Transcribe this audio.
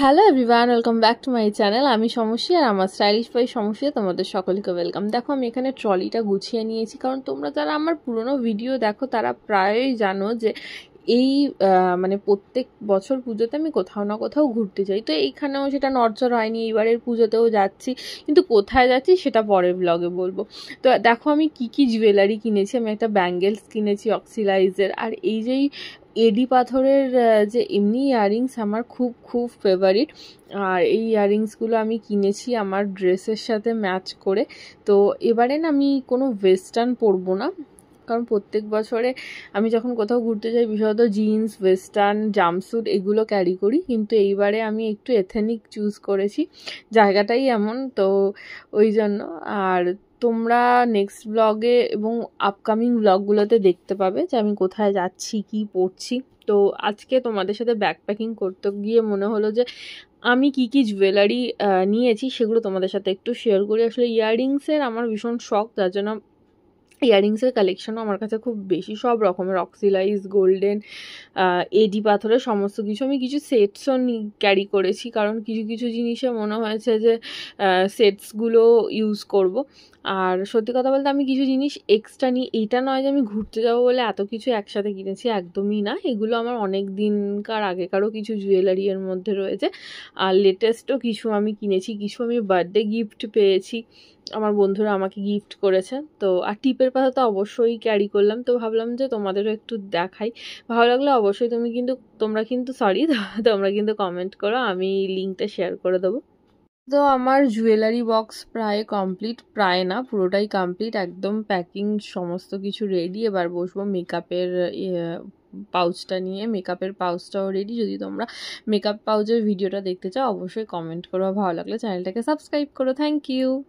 Hello everyone, welcome back to my channel. আমি সমস্যা আর আমার স্টাইলিশ বাই সমস্যা তোমাদের সকলকে ওয়েলকাম। দেখো আমি এখানে ট্রলিটা গুছিয়ে নিয়েছি, কারণ তোমরা যারা আমার পুরনো ভিডিও দেখো তারা প্রায়ই জানো যে এই মানে প্রত্যেক বছর পুজোতে আমি কোথাও না কোথাও ঘুরতে যাই। তো এইখানেও সেটা নড়চড় হয়নি, এইবারের পুজোতেও যাচ্ছি, কিন্তু কোথায় যাচ্ছি সেটা পরের ব্লগে বলবো। তো দেখো আমি কি কি জুয়েলারি কিনেছি। আমি একটা ব্যাঙ্গেলস কিনেছি অক্সিলাইজের, আর এই যেই এডি পাথরের যে এমনি ইয়াররিংস আমার খুব খুব ফেভারিট। আর এই ইয়াররিংসগুলো আমি কিনেছি আমার ড্রেসের সাথে ম্যাচ করে। তো এবারে না আমি কোনো ওয়েস্টার্ন পরবো না, কারণ প্রত্যেক বছরে আমি যখন কোথাও ঘুরতে যাই বিশেষত জিন্স, ওয়েস্টার্ন, জাম্পস্যুট এগুলো ক্যারি করি, কিন্তু এইবারে আমি একটু এথেনিক চুজ করেছি, জায়গাটাই এমন তো ওই জন্য। আর তোমরা নেক্সট ব্লগে এবং আপকামিং ব্লগগুলোতে দেখতে পাবে যে আমি কোথায় যাচ্ছি, কি পরছি। তো আজকে তোমাদের সাথে ব্যাকপ্যাকিং করতে গিয়ে মনে হলো যে আমি কি কি জুয়েলারি নিয়েছি সেগুলো তোমাদের সাথে একটু শেয়ার করি। আসলে ইয়াররিংসের আমার ভীষণ শখ, যার জন্য ইয়াররিংসের কালেকশনও আমার কাছে খুব বেশি, সব রকমের অক্সিলাইজ, গোল্ডেন, এডি পাথরের সমস্ত কিছু। আমি কিছু সেটসও ক্যারি করেছি, কারণ কিছু কিছু জিনিসে মনে হয়েছে যে সেটসগুলো ইউজ করব। আর সত্যি কথা বলতে আমি কিছু জিনিস এক্সট্রা নিই, এইটা নয় যে আমি ঘুরতে যাবো বলে এত কিছু একসাথে কিনেছি, একদমই না। এগুলো আমার অনেক দিনকার আগেকারও কিছু জুয়েলারি এর মধ্যে রয়েছে, আর লেটেস্টও কিছু আমি কিনেছি, কিছু আমি বার্থডে গিফট পেয়েছি, আমার বন্ধুরা আমাকে গিফট করেছে। তো আর টিপের পাতা তো অবশ্যই ক্যারি করলাম, তো ভাবলাম যে তোমাদেরও একটু দেখাই। ভালো লাগলে অবশ্যই তোমরা কিন্তু কমেন্ট করো, আমি লিঙ্কটা শেয়ার করে দেবো। তো আমার জুয়েলারি বক্স প্রায় কমপ্লিট, প্রায় না পুরোটাই কমপ্লিট, একদম প্যাকিং সমস্ত কিছু রেডি। এবার বসবো মেকআপের পাউচটা নিয়ে। মেকআপের পাউচটাও রেডি। যদি তোমরা মেকআপ পাউচের ভিডিওটা দেখতে চাও অবশ্যই কমেন্ট করো, ভালো লাগলে চ্যানেলটাকে সাবস্ক্রাইব করো। Thank you.